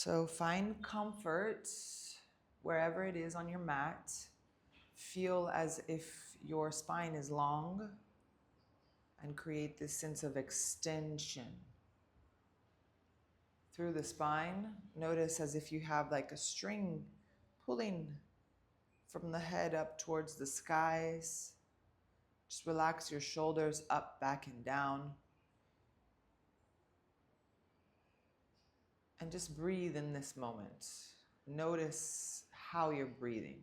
So find comfort wherever it is on your mat. Feel as if your spine is long and create this sense of extension through the spine. Notice as if you have like a string pulling from the head up towards the skies. Just relax your shoulders up, back, and down. And just breathe in this moment. Notice how you're breathing.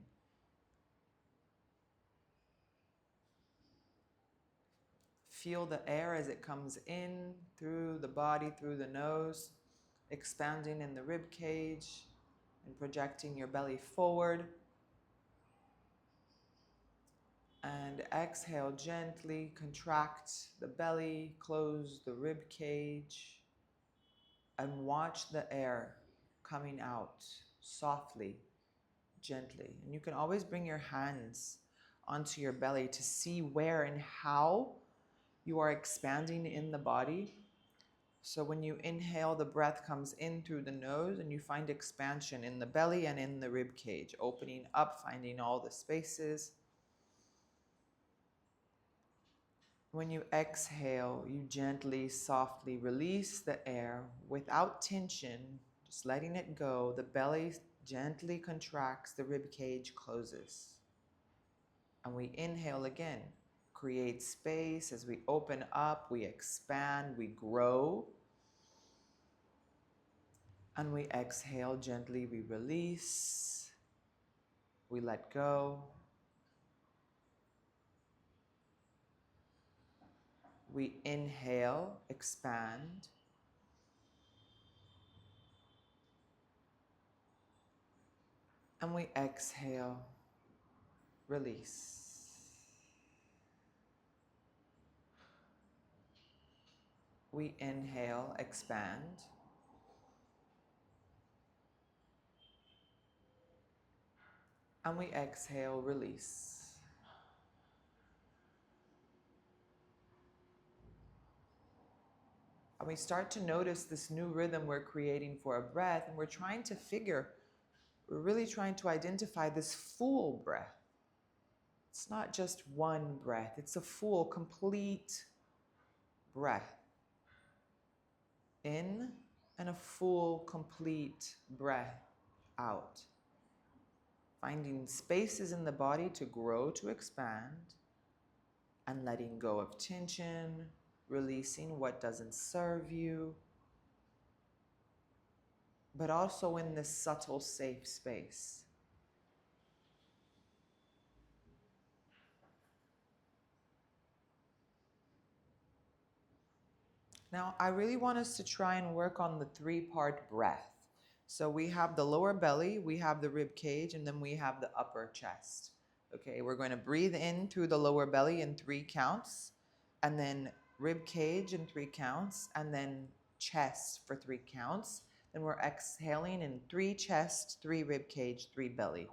Feel the air as it comes in through the body, through the nose, expanding in the rib cage and projecting your belly forward. And exhale, gently contract the belly, close the rib cage, and watch the air coming out softly, gently. And you can always bring your hands onto your belly to see where and how you are expanding in the body. So when you inhale, the breath comes in through the nose and you find expansion in the belly and in the rib cage, opening up, finding all the spaces. When you exhale, you gently, softly release the air without tension, just letting it go. The belly gently contracts, the rib cage closes. And we inhale again, create space. As we open up, we expand, we grow. And we exhale gently, we release, we let go. We inhale, expand. And we exhale, release. We inhale, expand. And we exhale, release. And we start to notice this new rhythm we're creating for a breath, and we're really trying to identify this full breath. It's not just one breath, it's a full, complete breath. In and a full, complete breath out. Finding spaces in the body to grow, to expand, and letting go of tension, releasing what doesn't serve you, but also in this subtle, safe space. Now, I really want us to try and work on the three-part breath. So we have the lower belly, we have the rib cage, and then we have the upper chest. Okay, we're going to breathe in through the lower belly in 3 counts, and then rib cage in 3 counts, and then chest for 3 counts. Then we're exhaling in 3 chest, 3 rib cage, 3 belly.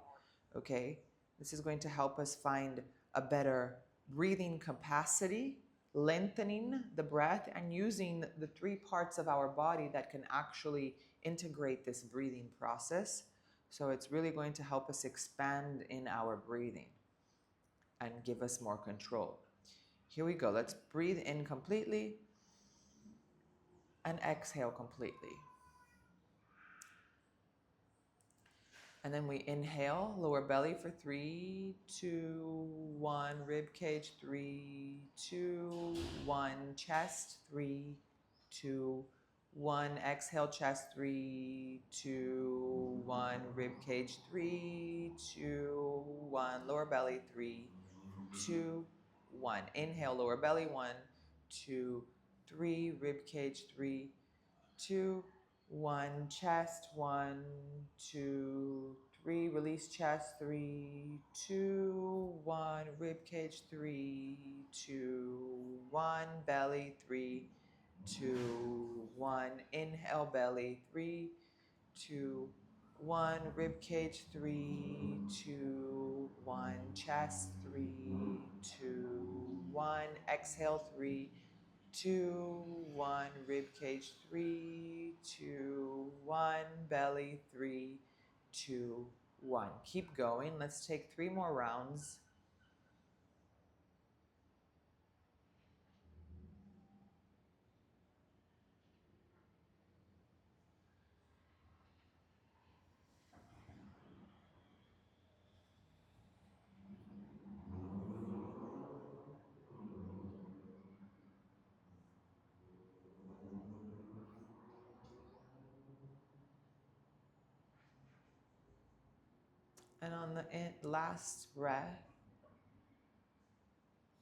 Okay, this is going to help us find a better breathing capacity, lengthening the breath, and using the 3 parts of our body that can actually integrate this breathing process. So it's really going to help us expand in our breathing and give us more control. Here we go. Let's breathe in completely and exhale completely. And then we inhale, lower belly for 3, 2, 1, rib cage, 3, 2, 1, chest, 3, 2, 1, exhale, chest, 3, 2, 1, rib cage, 3, 2, 1, lower belly, 3, 2, 1. Inhale, lower belly, 1, 2, 3, rib cage, 3, 2, 1, chest, 1, 2, 3, release chest, 3, 2, 1, rib cage, 3, 2, 1, belly, 3, 2, 1, inhale, belly, 3, 2, 1, rib cage, 3, 2, 1, chest, 3, 2, 1, exhale, 3, 2, 1, rib cage, 3, 2, 1, belly, 3, 2, 1. Keep going. Let's take 3 more rounds. And on the last breath,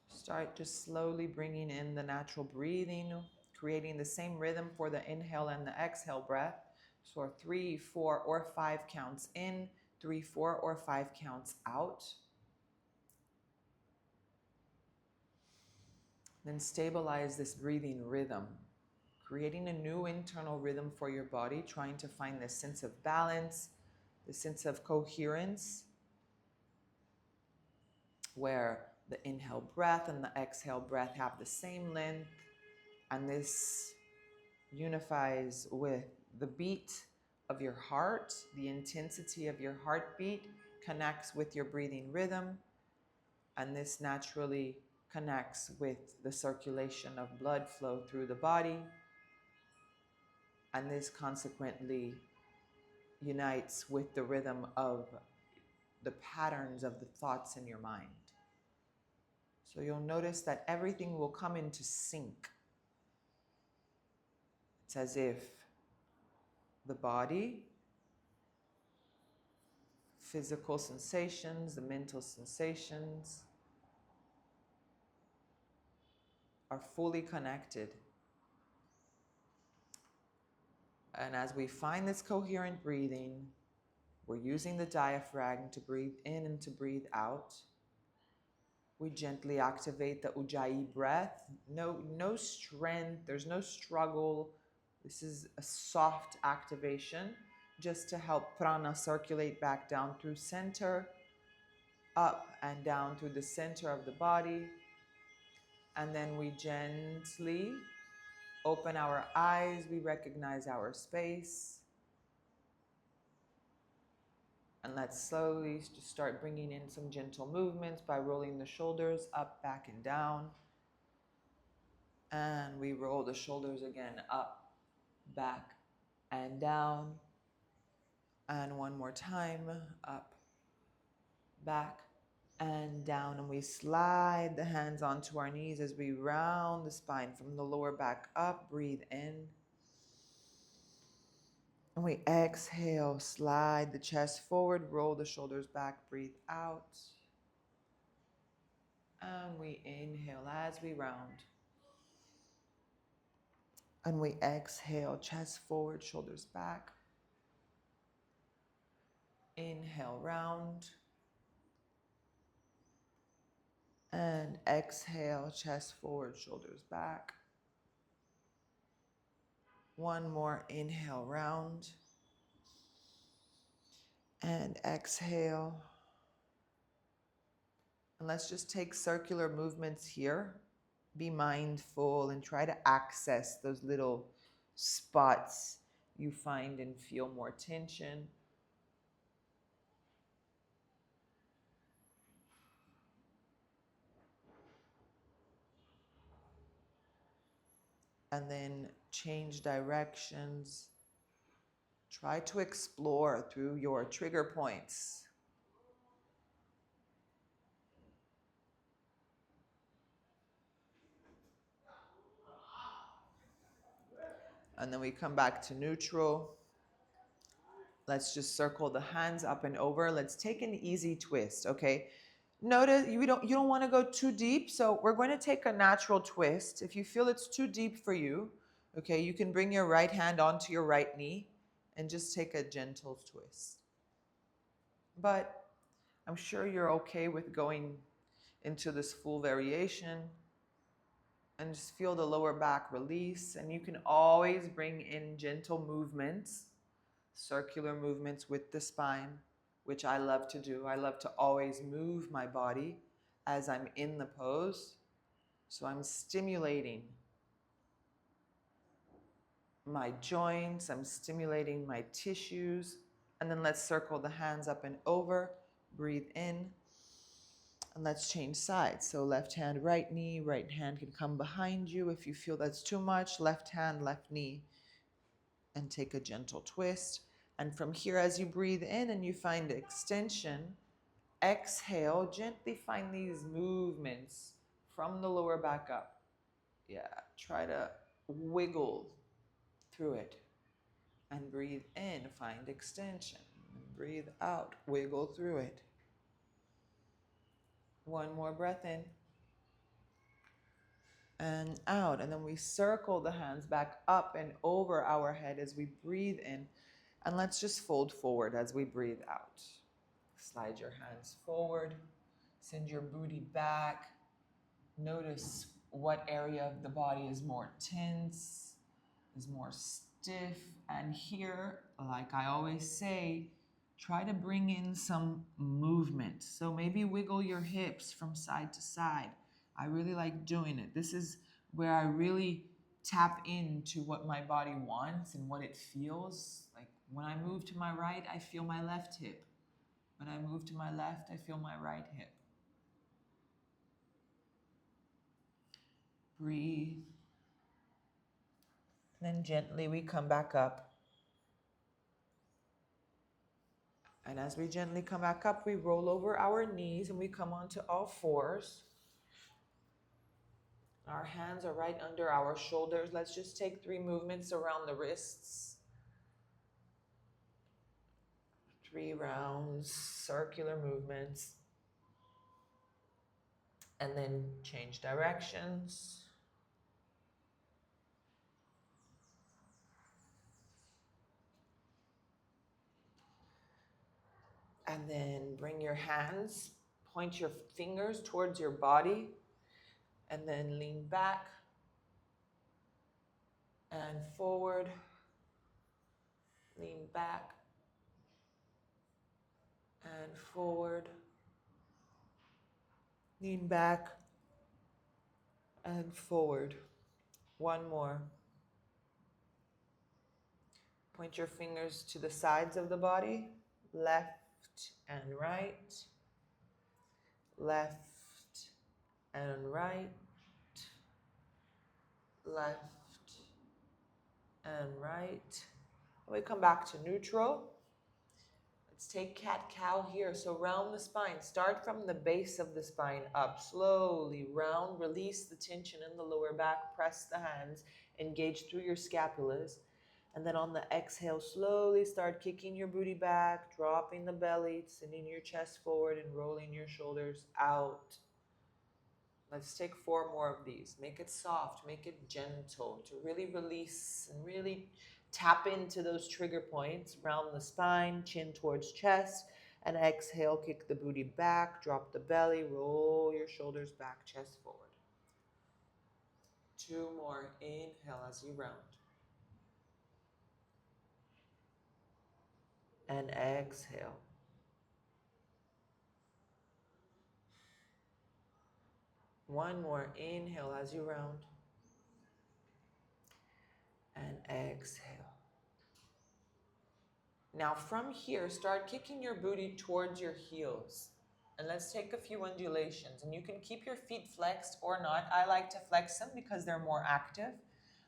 start just slowly bringing in the natural breathing, creating the same rhythm for the inhale and the exhale breath. So 3, 4, or 5 counts in, 3, 4, or 5 counts out. Then stabilize this breathing rhythm, creating a new internal rhythm for your body, trying to find this sense of balance, the sense of coherence, where the inhale breath and the exhale breath have the same length, and this unifies with the beat of your heart. The intensity of your heartbeat connects with your breathing rhythm, and this naturally connects with the circulation of blood flow through the body, and this consequently unites with the rhythm of the patterns of the thoughts in your mind. So you'll notice that everything will come into sync. It's as if the body, physical sensations, the mental sensations are fully connected. And as we find this coherent breathing, we're using the diaphragm to breathe in and to breathe out. We gently activate the Ujjayi breath. No strength, there's no struggle. This is a soft activation just to help prana circulate back down through center, up and down through the center of the body. And then we gently open our eyes. We recognize our space. And let's slowly just start bringing in some gentle movements by rolling the shoulders up, back, and down. And we roll the shoulders again up, back, and down. And one more time, up, back, and down. And we slide the hands onto our knees as we round the spine from the lower back up. Breathe in. And we exhale, slide the chest forward, roll the shoulders back, breathe out. And we inhale as we round. And we exhale, chest forward, shoulders back. Inhale, round. And exhale, chest forward, shoulders back. One more inhale, round. And exhale. And let's just take circular movements here. Be mindful and try to access those little spots you find and feel more tension. And then change directions. Try to explore through your trigger points. And then we come back to neutral. Let's just circle the hands up and over. Let's take an easy twist, okay? Notice you don't want to go too deep, so we're going to take a natural twist. If you feel it's too deep for you, okay, you can bring your right hand onto your right knee and just take a gentle twist. But I'm sure you're okay with going into this full variation and just feel the lower back release. And you can always bring in gentle movements, circular movements with the spine, which I love to do. I love to always move my body as I'm in the pose. So I'm stimulating my joints, I'm stimulating my tissues. And then let's circle the hands up and over. Breathe in. And let's change sides. So left hand, right knee, right hand can come behind you. If you feel that's too much, left hand, left knee, and take a gentle twist. And from here, as you breathe in and you find extension, exhale, gently find these movements from the lower back up. Yeah, try to wiggle through it. And breathe in, find extension. And breathe out, wiggle through it. One more breath in. And out. And then we circle the hands back up and over our head as we breathe in. And let's just fold forward as we breathe out. Slide your hands forward. Send your booty back. Notice what area of the body is more tense, is more stiff. And here, like I always say, try to bring in some movement. So maybe wiggle your hips from side to side. I really like doing it. This is where I really tap into what my body wants and what it feels. Like when I move to my right, I feel my left hip. When I move to my left, I feel my right hip. Breathe. Then gently we come back up. And as we gently come back up, we roll over our knees and we come onto all fours. Our hands are right under our shoulders. Let's just take 3 movements around the wrists. 3 rounds, circular movements. And then change directions. And then bring your hands, point your fingers towards your body, and then lean back and forward, lean back and forward, lean back and forward. One more. Point your fingers to the sides of the body, left and right, left and right, left and right. We come back to neutral. Let's take cat-cow here. So round the spine. Start from the base of the spine up. Slowly round. Release the tension in the lower back. Press the hands. Engage through your scapulas. And then on the exhale, slowly start kicking your booty back, dropping the belly, sending your chest forward and rolling your shoulders out. Let's take 4 more of these. Make it soft, make it gentle to really release and really tap into those trigger points. Round the spine, chin towards chest, and exhale, kick the booty back, drop the belly, roll your shoulders back, chest forward. 2 more. Inhale as you round. And exhale. One more. Inhale as you round. And exhale. Now from here, start kicking your booty towards your heels. And let's take a few undulations. And you can keep your feet flexed or not. I like to flex them because they're more active.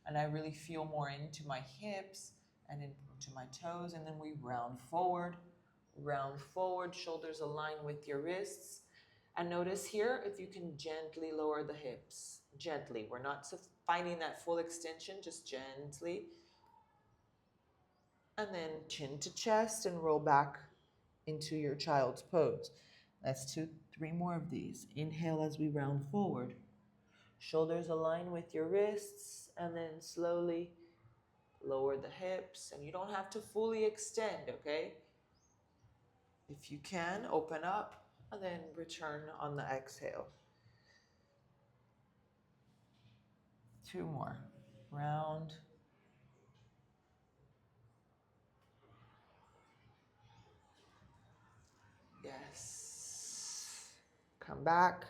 And I really feel more into my hips and into my toes. And then we round forward, shoulders align with your wrists. And notice here, if you can gently lower the hips. Gently. We're not finding that full extension, just gently. And then chin to chest and roll back into your child's pose. Let's do 3 more of these. Inhale as we round forward. Shoulders align with your wrists, and then slowly lower the hips. And you don't have to fully extend, okay? If you can, open up and then return on the exhale. 2 more. Round. Yes. Come back.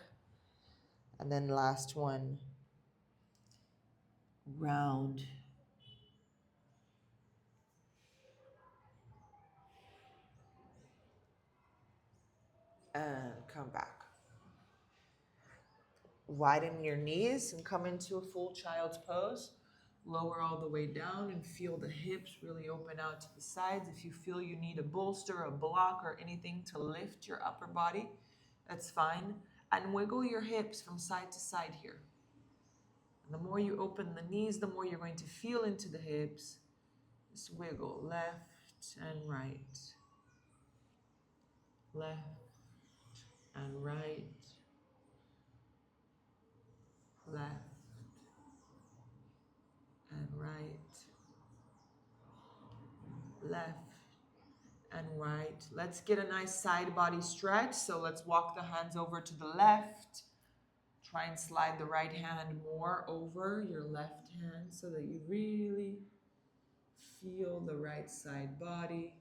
And then last one. Round. And come back. Widen your knees and come into a full child's pose. Lower all the way down and feel the hips really open out to the sides. If you feel you need a bolster, a block, or anything to lift your upper body, that's fine. And wiggle your hips from side to side here. And the more you open the knees, the more you're going to feel into the hips. Just wiggle left and right. Left and right. Left and right. Left and right. Let's get a nice side body stretch. So let's walk the hands over to the left. Try and slide the right hand more over your left hand so that you really feel the right side body.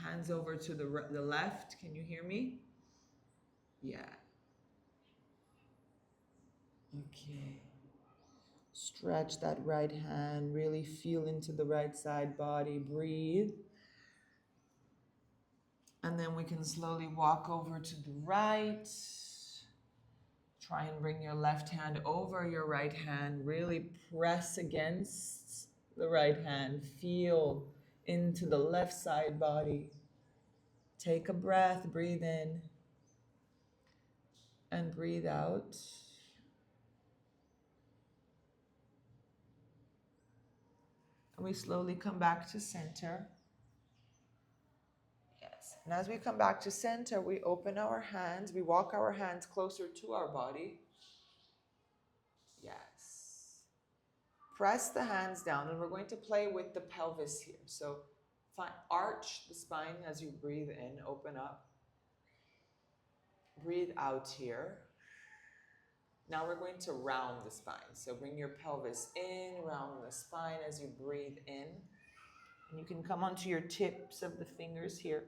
Hands over to the left. Can you hear me? Yeah. Okay. Stretch that right hand. Really feel into the right side body. Breathe. And then we can slowly walk over to the right. Try and bring your left hand over your right hand. Really press against the right hand. Feel into the left side body. Take a breath. Breathe in. And breathe out. And we slowly come back to center. Yes. And as we come back to center, we open our hands. We walk our hands closer to our body. Yes. Press the hands down, and we're going to play with the pelvis here. So arch the spine as you breathe in, open up. Breathe out here. Now we're going to round the spine. So bring your pelvis in, round the spine as you breathe in. And you can come onto your tips of the fingers here.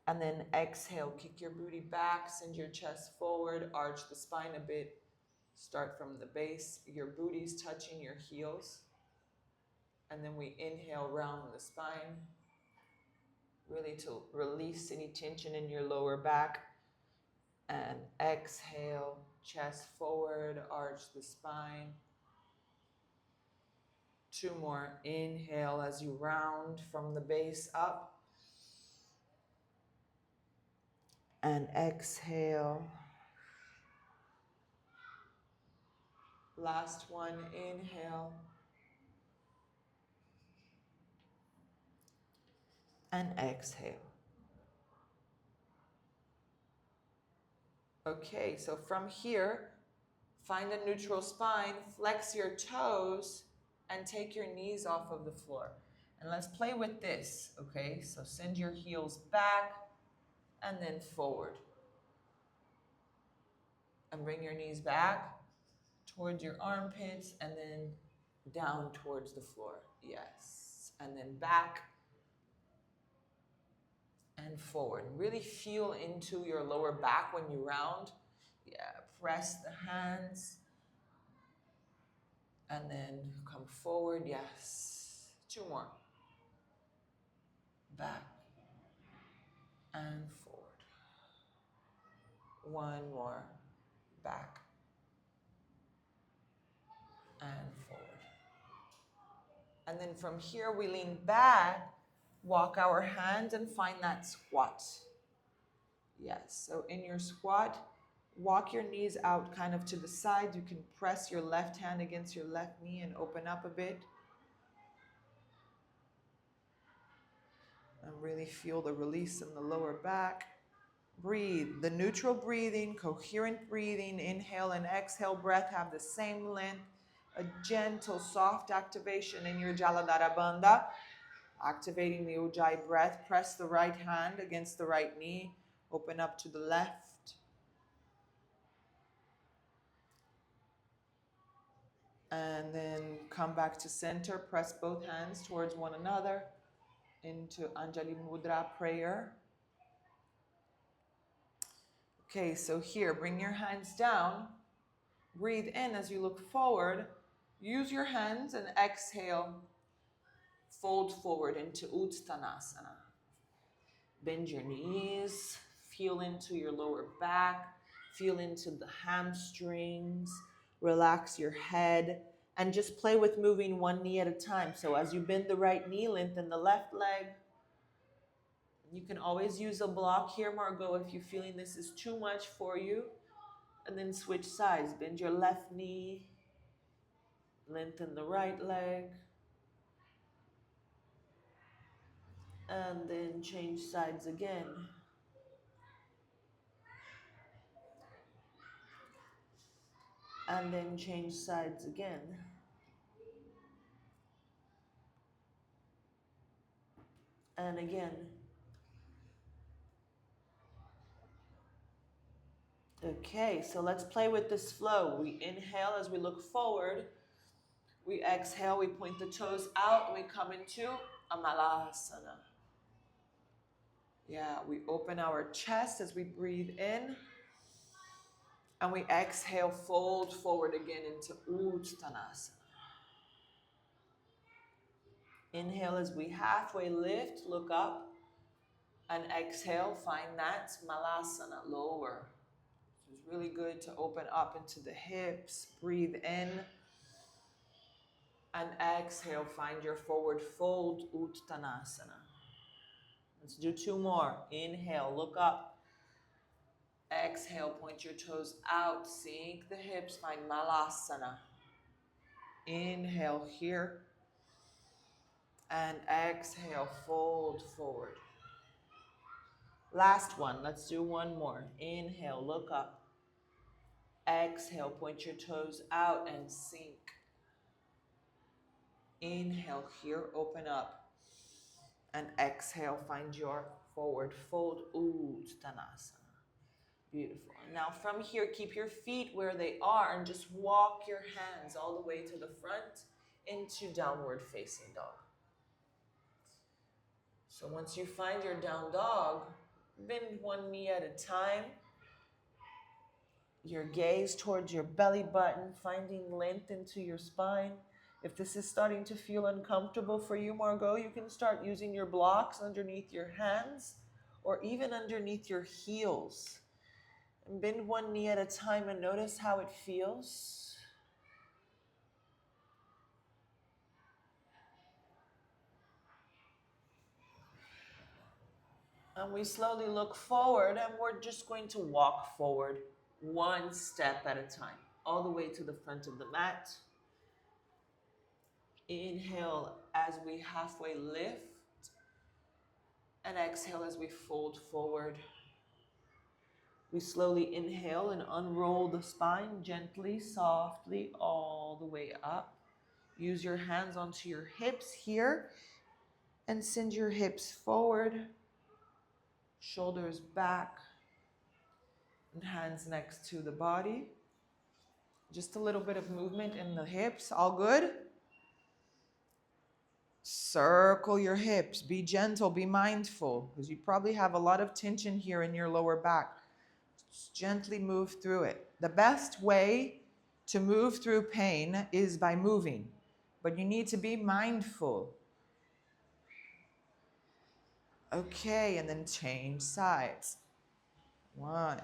And then exhale, kick your booty back, send your chest forward, arch the spine a bit. Start from the base, your booty's touching your heels. And then we inhale, round the spine, really to release any tension in your lower back. And exhale, chest forward, arch the spine. 2 more. Inhale as you round from the base up. And exhale. Last one, inhale. And exhale. Okay, so from here, find a neutral spine, flex your toes, and take your knees off of the floor. And let's play with this, okay? So send your heels back and then forward. And bring your knees back towards your armpits and then down towards the floor. Yes. And then back and forward. Really feel into your lower back when you round. Yeah, press the hands. And then come forward, yes. 2 more. Back and forward. 1 more. Back and forward. And then from here, we lean back, walk our hands and find that squat. Yes, so in your squat, walk your knees out kind of to the side. You can press your left hand against your left knee and open up a bit. And really feel the release in the lower back. Breathe. The neutral breathing, coherent breathing, inhale and exhale breath have the same length. A gentle, soft activation in your Jaladhara Bandha. Activating the Ujjayi breath. Press the right hand against the right knee. Open up to the left. And then come back to center. Press both hands towards one another into Anjali Mudra prayer. Okay, so here, bring your hands down. Breathe in as you look forward. Use your hands and exhale. Fold forward into Uttanasana. Bend your knees. Feel into your lower back. Feel into the hamstrings. Relax your head. And just play with moving one knee at a time. So as you bend the right knee, lengthen the left leg. You can always use a block here, Margot, if you're feeling this is too much for you. And then switch sides. Bend your left knee. Lengthen the right leg. And then change sides again. And then change sides again. And again. Okay, so let's play with this flow. We inhale as we look forward. We exhale, we point the toes out, and we come into Amalasana. Yeah, we open our chest as we breathe in. And we exhale, fold forward again into Uttanasana. Inhale as we halfway lift, look up. And exhale, find that Malasana, lower. It's really good to open up into the hips, breathe in. And exhale, find your forward fold, Uttanasana. Let's do two more. Inhale, look up. Exhale, point your toes out, sink the hips, find Malasana. Inhale here. And exhale, fold forward. Last one, let's do one more. Inhale, look up. Exhale, point your toes out and sink. Inhale here, open up. And exhale, find your forward fold, Uttanasana. Beautiful. Now from here, keep your feet where they are and just walk your hands all the way to the front into downward facing dog. So once you find your down dog, bend one knee at a time. Your gaze towards your belly button, finding length into your spine. If this is starting to feel uncomfortable for you, Margot, you can start using your blocks underneath your hands or even underneath your heels. And bend one knee at a time and notice how it feels. And we slowly look forward and we're just going to walk forward one step at a time, all the way to the front of the mat. Inhale as we halfway lift. And exhale as we fold forward. We slowly inhale and unroll the spine gently, softly, all the way up. Use your hands onto your hips here and send your hips forward, shoulders back, and hands next to the body. Just a little bit of movement in the hips, all good? Circle your hips, be gentle, be mindful, because you probably have a lot of tension here in your lower back. Just gently move through it. The best way to move through pain is by moving, but you need to be mindful. Okay, and then change sides. 1,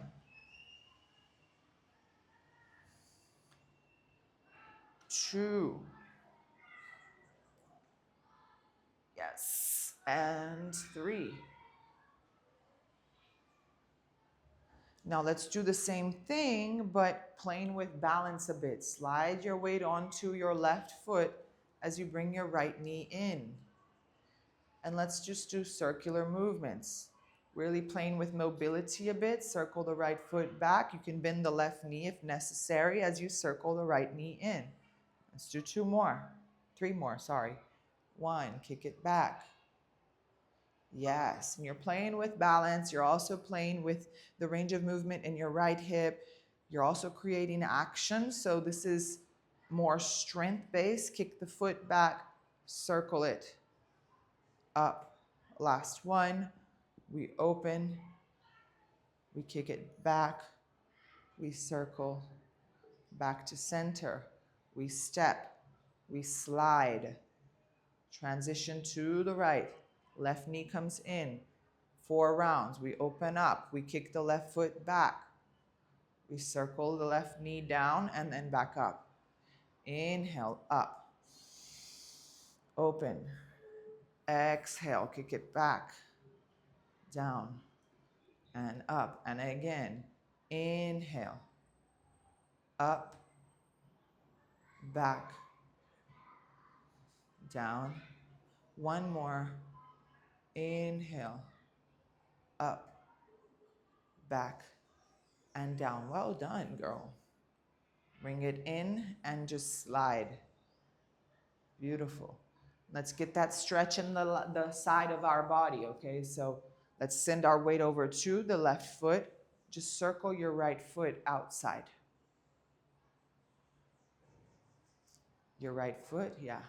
2, yes, and 3. Now let's do the same thing, but playing with balance a bit. Slide your weight onto your left foot as you bring your right knee in. And let's just do circular movements. Really playing with mobility a bit. Circle the right foot back. You can bend the left knee if necessary as you circle the right knee in. Let's do 2 more. 3 more, sorry. 1, kick it back. Yes, and you're playing with balance. You're also playing with the range of movement in your right hip. You're also creating action. So this is more strength-based. Kick the foot back, circle it up. Last one. We open. We kick it back. We circle back to center. We step. We slide. Transition to the right. Left knee comes in. 4 rounds. We open up. We kick the left foot back. We circle the left knee down and then back up. Inhale, up. Open. Exhale, kick it back. Down and up. And again, inhale. Up. Back. Down. One more. Inhale. Up. Back. And down. Well done, girl. Bring it in and just slide. Beautiful. Let's get that stretch in the side of our body, okay? So let's send our weight over to the left foot. Just circle your right foot outside. Your right foot, yeah.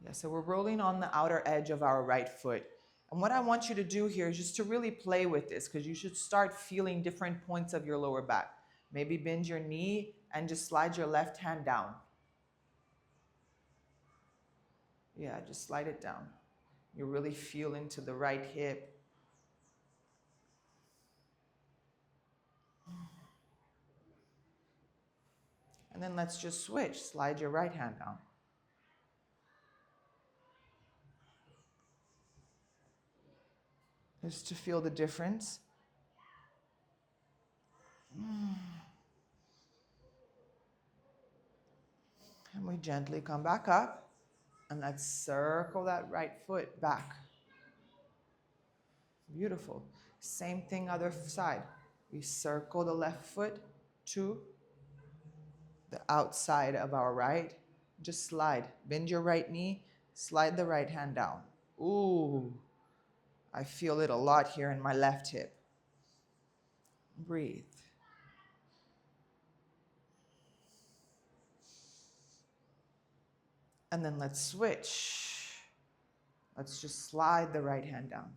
Yeah, so we're rolling on the outer edge of our right foot. And what I want you to do here is just to really play with this, because you should start feeling different points of your lower back. Maybe bend your knee and just slide your left hand down. Yeah, just slide it down. You really feel into the right hip. And then let's just switch. Slide your right hand down. Just to feel the difference. And we gently come back up. And let's circle that right foot back. Beautiful. Same thing other side. We circle the left foot to the outside of our right. Just slide. Bend your right knee. Slide the right hand down. Ooh. I feel it a lot here in my left hip. Breathe. And then let's switch. Let's just slide the right hand down.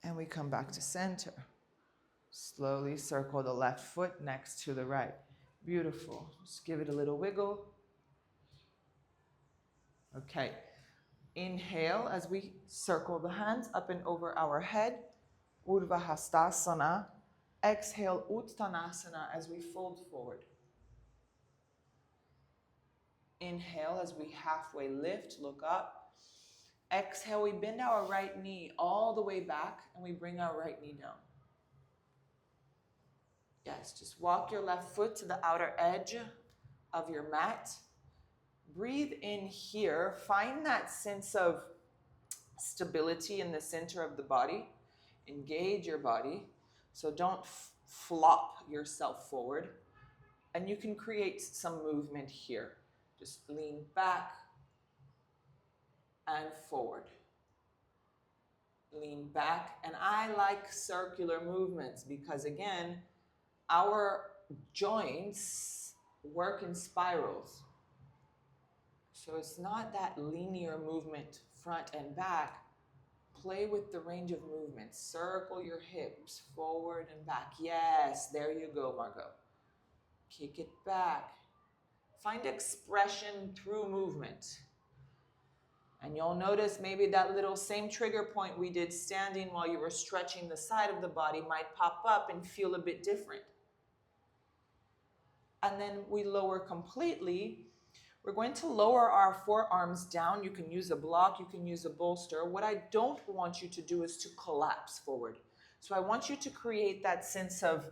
And we come back to center. Slowly circle the left foot next to the right. Beautiful. Just give it a little wiggle. Okay. Inhale as we circle the hands up and over our head. Urdhva Hastasana. Exhale, Uttanasana as we fold forward. Inhale as we halfway lift, look up. Exhale, we bend our right knee all the way back and we bring our right knee down. Yes, just walk your left foot to the outer edge of your mat. Breathe in here. Find that sense of stability in the center of the body. Engage your body. So don't flop yourself forward. And you can create some movement here. Just lean back and forward. Lean back. And I like circular movements because, again, our joints work in spirals. So it's not that linear movement front and back. Play with the range of movement. Circle your hips forward and back. Yes, there you go, Margot. Kick it back. Find expression through movement. And you'll notice maybe that little same trigger point we did standing while you were stretching the side of the body might pop up and feel a bit different. And then we lower completely. We're going to lower our forearms down. You can use a block, you can use a bolster. What I don't want you to do is to collapse forward. So I want you to create that sense of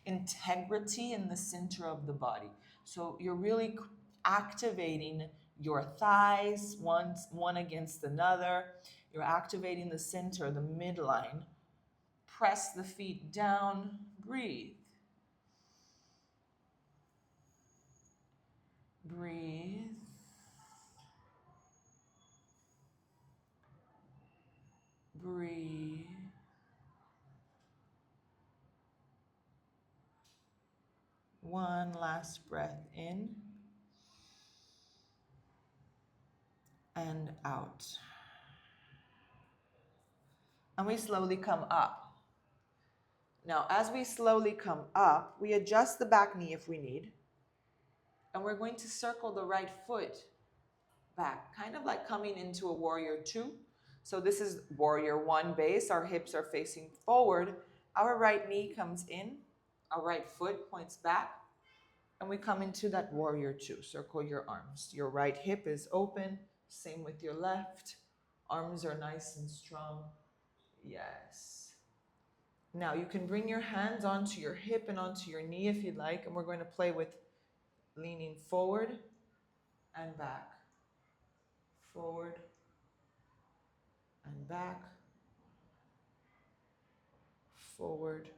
integrity in the center of the body. So you're really activating your thighs, one against another. You're activating the center, the midline. Press the feet down, breathe. Breathe. Breathe. One last breath in and out. And we slowly come up. Now, as we slowly come up, we adjust the back knee if we need. And we're going to circle the right foot back, kind of like coming into a warrior two. So this is warrior one base. Our hips are facing forward. Our right knee comes in. Our right foot points back. And we come into that warrior two. Circle your arms. Your right hip is open. Same with your left. Arms are nice and strong. Yes. Now you can bring your hands onto your hip and onto your knee if you'd like. And we're going to play with leaning forward and back. Forward and back. Forward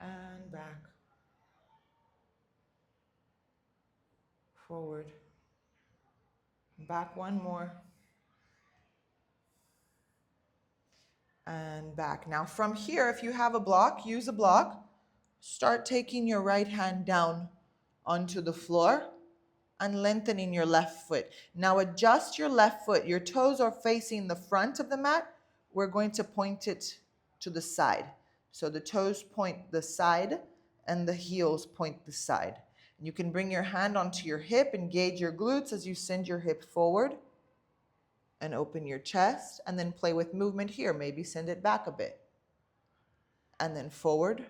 and back. Forward. Back one more. And back. Now from here, if you have a block, use a block. Start taking your right hand down onto the floor and lengthening your left foot. Now adjust your left foot. Your toes are facing the front of the mat. We're going to point it to the side. So the toes point the side and the heels point the side. You can bring your hand onto your hip, engage your glutes as you send your hip forward and open your chest, and then play with movement here. Maybe send it back a bit. And then forward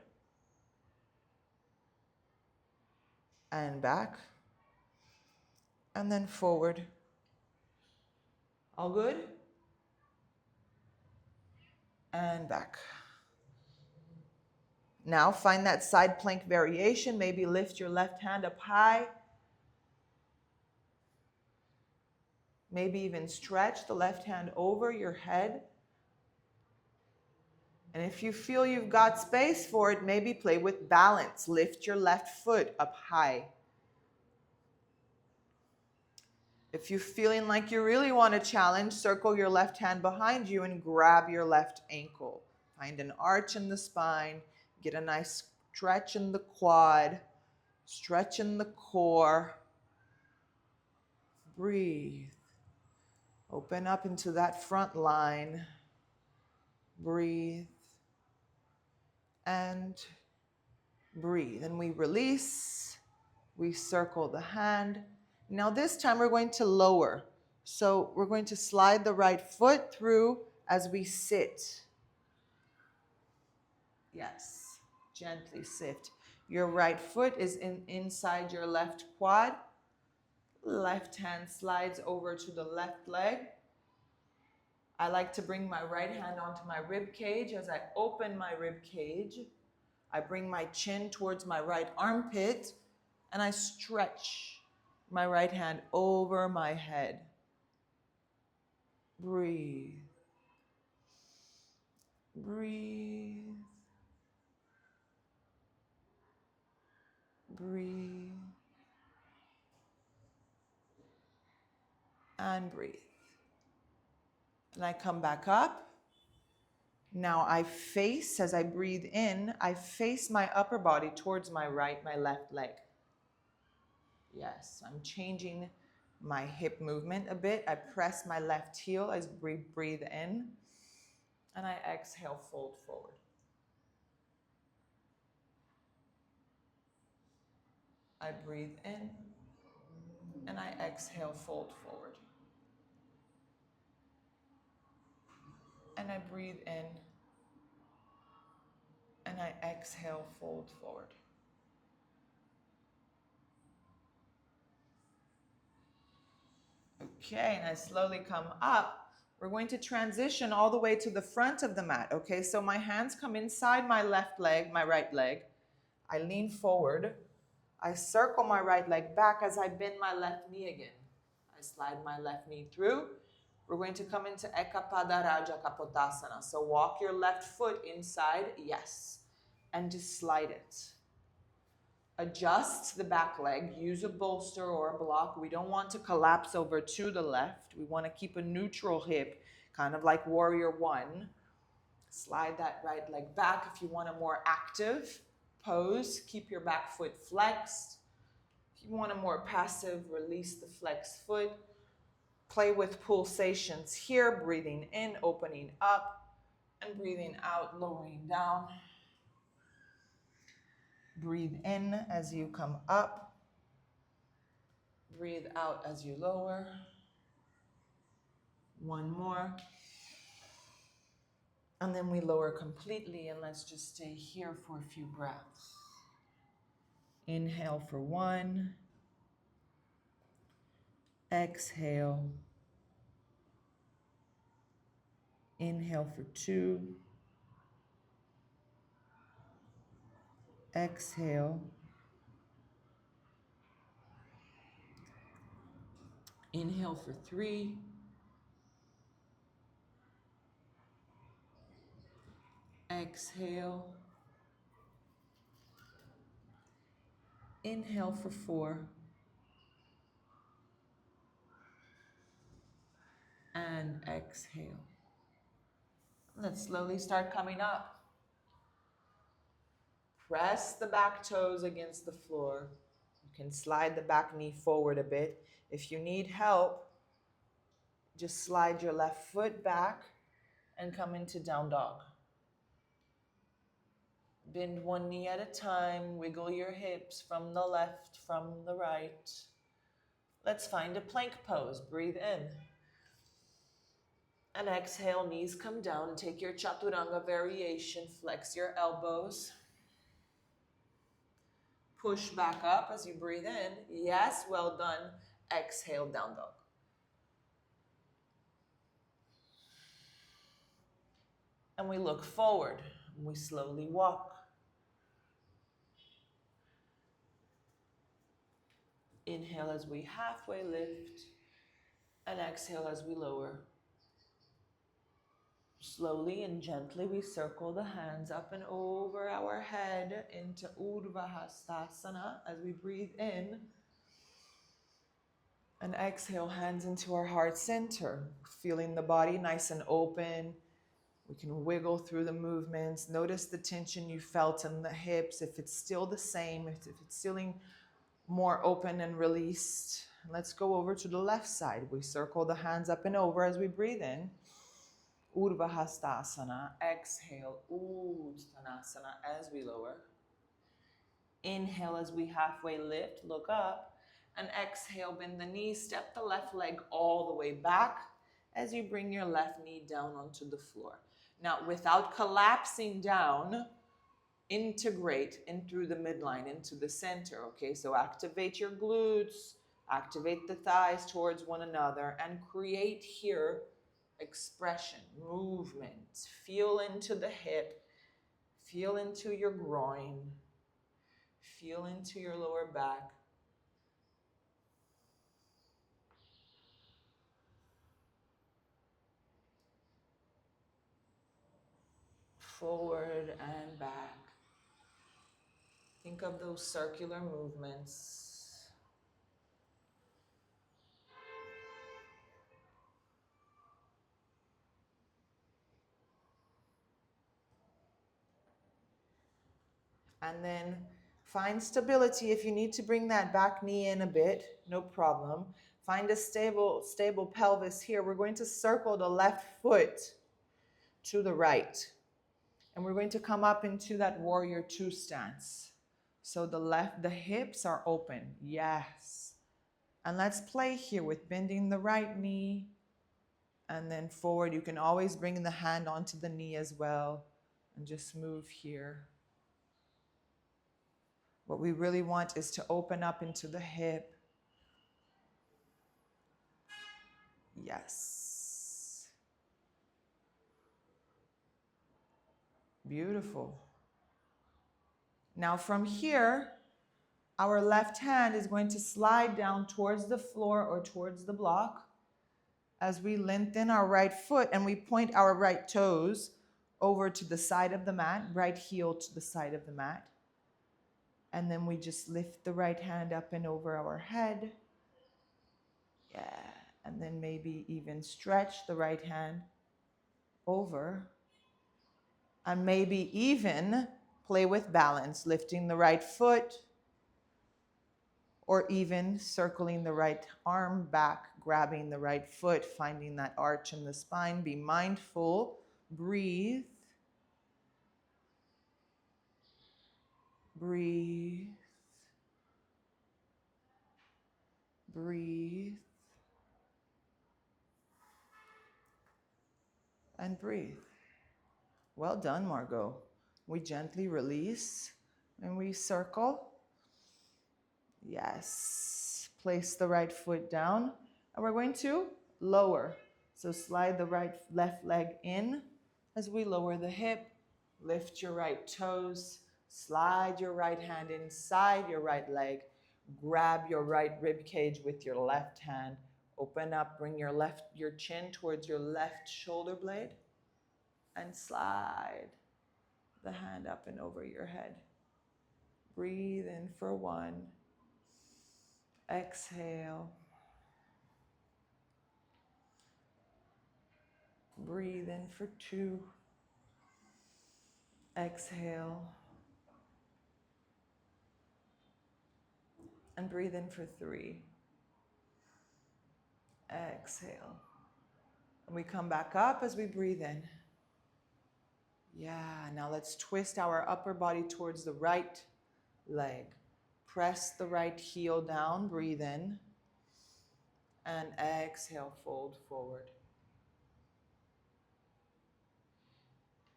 and back. And then forward. All good? And back. Now find that side plank variation. Maybe lift your left hand up high. Maybe even stretch the left hand over your head. And if you feel you've got space for it, maybe play with balance. Lift your left foot up high. If you're feeling like you really want to challenge, circle your left hand behind you and grab your left ankle. Find an arch in the spine. Get a nice stretch in the quad. Stretch in the core. Breathe. Open up into that front line. Breathe. And breathe. And we release. We circle the hand. Now this time we're going to lower. So we're going to slide the right foot through as we sit. Yes, gently sit. Your right foot is inside your left quad. Left hand slides over to the left leg. I like to bring my right hand onto my rib cage. As I open my rib cage, I bring my chin towards my right armpit and I stretch my right hand over my head. Breathe. Breathe. Breathe. And breathe. And I come back up. Now I face, as I breathe in, I face my upper body towards my left leg. Yes, I'm changing my hip movement a bit. I press my left heel as I breathe in, and I exhale, fold forward. I breathe in, and I exhale, fold forward. And I breathe in, and I exhale, fold forward. Okay, and I slowly come up. We're going to transition all the way to the front of the mat. Okay, so my hands come inside my left leg, my right leg. I lean forward. I circle my right leg back as I bend my left knee again. I slide my left knee through. We're going to come into Ekapada Raja Kapotasana. So walk your left foot inside, yes, and just slide it. Adjust the back leg. Use a bolster or a block. We don't want to collapse over to the left. We want to keep a neutral hip, kind of like warrior one. Slide that right leg back if you want a more active pose. Keep your back foot flexed. If you want a more passive, release the flexed foot. Play with pulsations here, breathing in, opening up, and breathing out, lowering down. Breathe in as you come up. Breathe out as you lower. One more. And then we lower completely, and let's just stay here for a few breaths. Inhale for 1. Exhale. Inhale for 2. Exhale. Inhale for 3. Exhale. Inhale for 4. And exhale. Let's slowly start coming up. Press the back toes against the floor. You can slide the back knee forward a bit. If you need help, just slide your left foot back and come into down dog. Bend one knee at a time. Wiggle your hips from the left, from the right. Let's find a plank pose. Breathe in. And exhale, knees come down. Take your chaturanga variation. Flex your elbows. Push back up as you breathe in. Yes, well done. Exhale, down dog. And we look forward. We slowly walk. Inhale as we halfway lift. And exhale as we lower. Slowly and gently we circle the hands up and over our head into Urdhva Hastasana as we breathe in. And exhale, hands into our heart center. Feeling the body nice and open. We can wiggle through the movements. Notice the tension you felt in the hips. If it's still the same, if it's feeling more open and released. Let's go over to the left side. We circle the hands up and over as we breathe in. Urdhva Hastasana. Exhale, Uttanasana as we lower. Inhale as we halfway lift, look up. And exhale, bend the knees, step the left leg all the way back as you bring your left knee down onto the floor. Now, without collapsing down, integrate in through the midline, into the center, okay? So activate your glutes, activate the thighs towards one another, and create here expression, movement. Feel into the hip, feel into your groin, feel into your lower back. Forward and back. Think of those circular movements. And then find stability. If you need to bring that back knee in a bit, no problem. Find a stable pelvis here. We're going to circle the left foot to the right. And we're going to come up into that warrior 2 stance. So the hips are open. Yes. And let's play here with bending the right knee and then forward. You can always bring the hand onto the knee as well and just move here. What we really want is to open up into the hip. Yes. Beautiful. Now from here, our left hand is going to slide down towards the floor or towards the block as we lengthen our right foot and we point our right toes over to the side of the mat, right heel to the side of the mat. And then we just lift the right hand up and over our head. Yeah. And then maybe even stretch the right hand over. And maybe even play with balance, lifting the right foot or even circling the right arm back, grabbing the right foot, finding that arch in the spine. Be mindful, breathe. Breathe. Breathe. And breathe. Well done, Margot. We gently release and we circle. Yes. Place the right foot down. And we're going to lower. So slide the left leg in as we lower the hip. Lift your right toes. Slide your right hand inside your right leg. Grab your right rib cage with your left hand. Open up, bring your chin towards your left shoulder blade. And slide the hand up and over your head. Breathe in for 1. Exhale. Breathe in for 2. Exhale. And breathe in for 3. Exhale. And we come back up as we breathe in. Yeah, now let's twist our upper body towards the right leg. Press the right heel down, breathe in. And exhale, fold forward.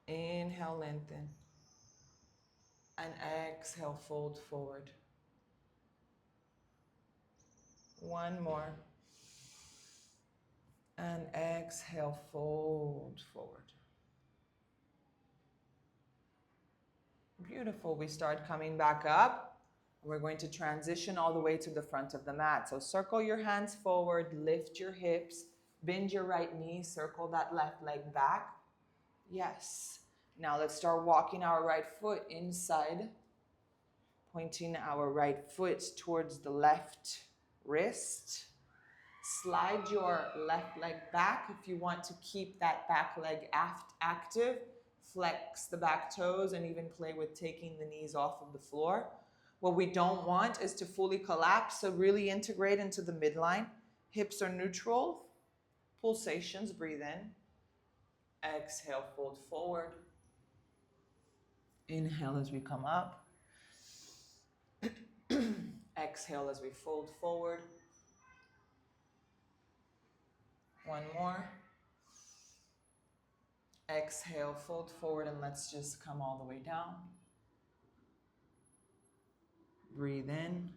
Inhale, lengthen. And exhale, fold forward. 1 more. And exhale, fold forward. Beautiful. We start coming back up. We're going to transition all the way to the front of the mat. So circle your hands forward, lift your hips, bend your right knee, circle that left leg back. Yes. Now let's start walking our right foot inside, pointing our right foot towards the left wrist. Slide your left leg back if you want to keep that back leg active. Flex the back toes and even play with taking the knees off of the floor. What we don't want is to fully collapse, so really integrate into the midline. Hips are neutral. Pulsations, breathe in. Exhale, fold forward. Inhale as we come up. Exhale as we fold forward. 1 more. Exhale, fold forward, and let's just come all the way down. Breathe in.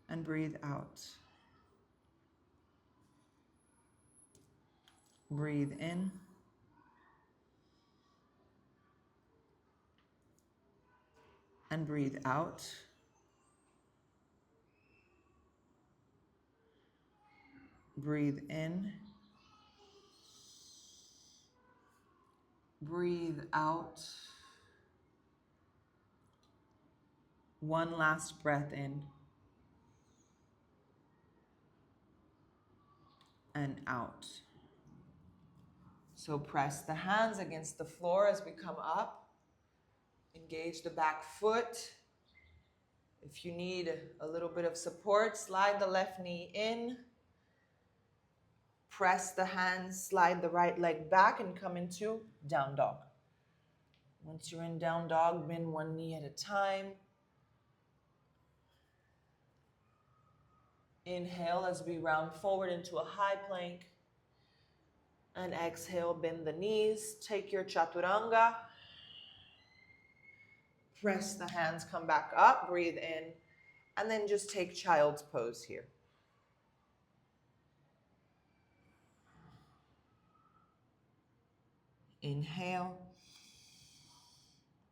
And breathe out. Breathe in. And breathe out. Breathe in. Breathe out. 1 last breath in. And out. So press the hands against the floor as we come up. Engage the back foot. If you need a little bit of support, slide the left knee in. Press the hands, slide the right leg back and come into down dog. Once you're in down dog, bend 1 knee at a time. Inhale as we round forward into a high plank. And exhale, bend the knees. Take your chaturanga. Press the hands, come back up, breathe in. And then just take child's pose here. Inhale.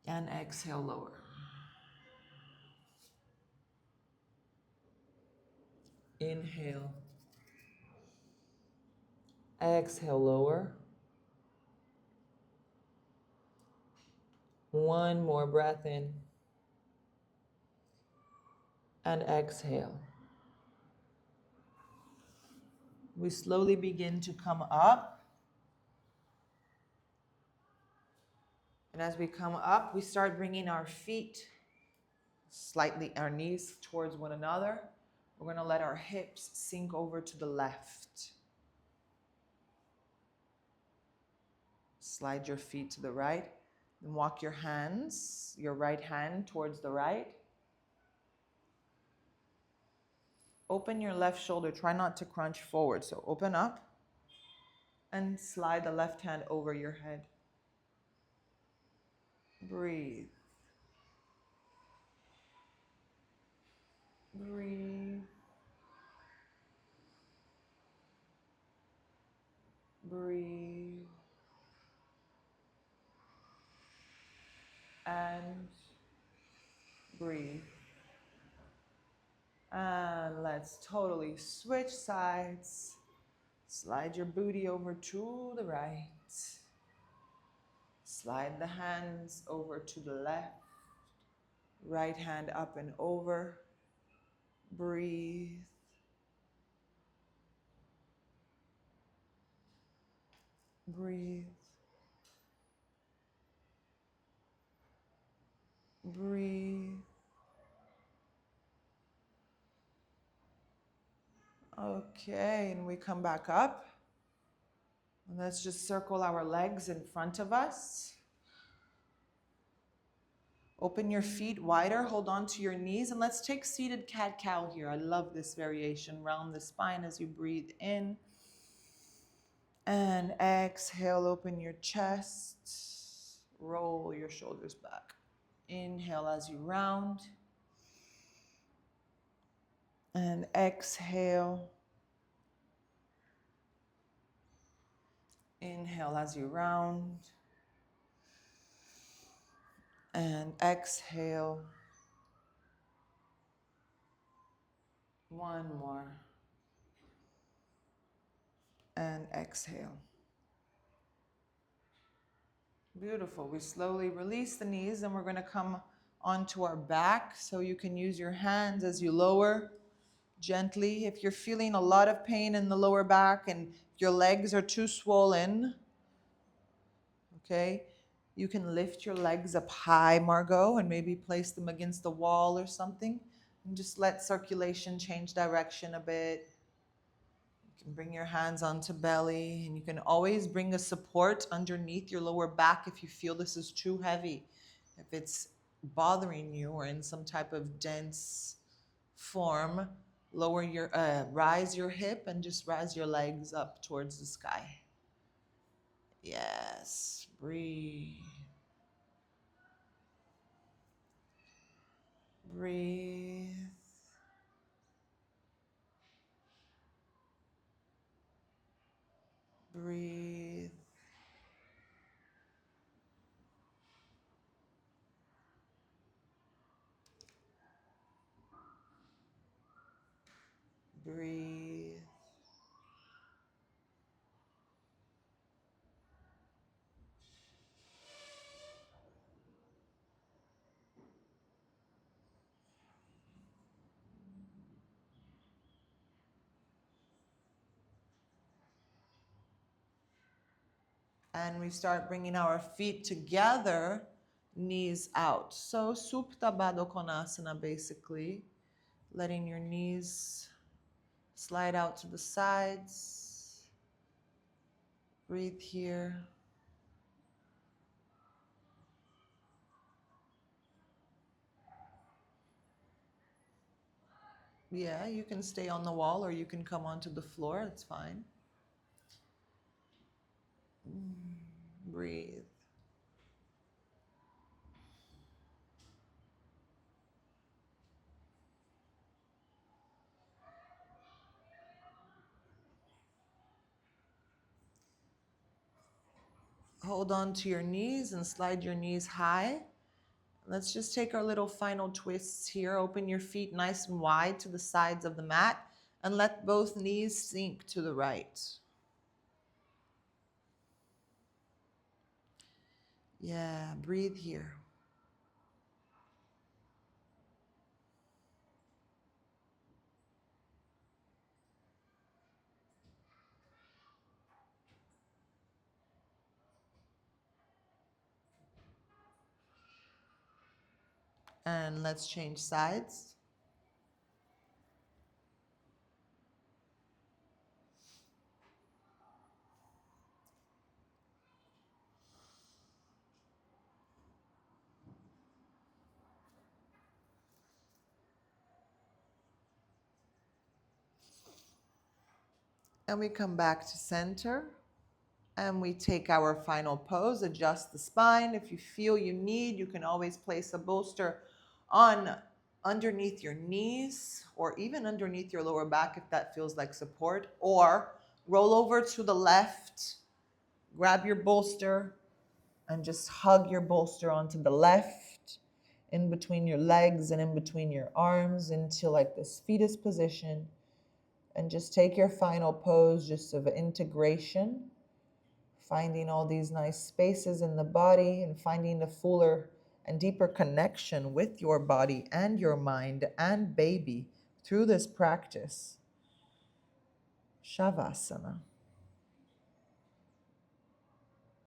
And exhale, lower. Inhale. Exhale, lower. 1 more breath in. And exhale. We slowly begin to come up. And as we come up, we start bringing our feet slightly, our knees towards one another. We're going to let our hips sink over to the left. Slide your feet to the right. And walk your hands, your right hand towards the right. Open your left shoulder. Try not to crunch forward. So open up and slide the left hand over your head. Breathe. Breathe. Breathe. And breathe. And let's totally switch sides. Slide your booty over to the right. Slide the hands over to the left. Right hand up and over. Breathe. Breathe. Breathe. Okay, and we come back up. And let's just circle our legs in front of us. Open your feet wider, hold on to your knees, and let's take seated cat-cow here. I love this variation. Round the spine as you breathe in. And exhale, open your chest. Roll your shoulders back. Inhale as you round. And exhale. Inhale as you round. And exhale. One more. And exhale. Beautiful. We slowly release the knees and we're going to come onto our back. So you can use your hands as you lower gently. If you're feeling a lot of pain in the lower back and your legs are too swollen, okay, you can lift your legs up high, Margot, and maybe place them against the wall or something. And just let circulation change direction a bit. You can bring your hands onto belly, and you can always bring a support underneath your lower back if you feel this is too heavy. If it's bothering you or in some type of dense form, rise your hip and just rise your legs up towards the sky. Yes, breathe. Breathe. Breathe. Breathe. And we start bringing our feet together, knees out. So Supta Baddha Konasana, basically, letting your knees slide out to the sides. Breathe here. Yeah, you can stay on the wall or you can come onto the floor. It's fine. Breathe. Hold on to your knees and slide your knees high. Let's just take our little final twists here. Open your feet nice and wide to the sides of the mat and let both knees sink to the right. Yeah, breathe here. And let's change sides. And we come back to center. And we take our final pose, adjust the spine. If you feel you need, you can always place a bolster on underneath your knees or even underneath your lower back if that feels like support, or roll over to the left, grab your bolster and just hug your bolster onto the left, in between your legs and in between your arms into like this fetus position. And just take your final pose just of integration, finding all these nice spaces in the body and finding the fuller and deeper connection with your body and your mind and baby through this practice. Shavasana.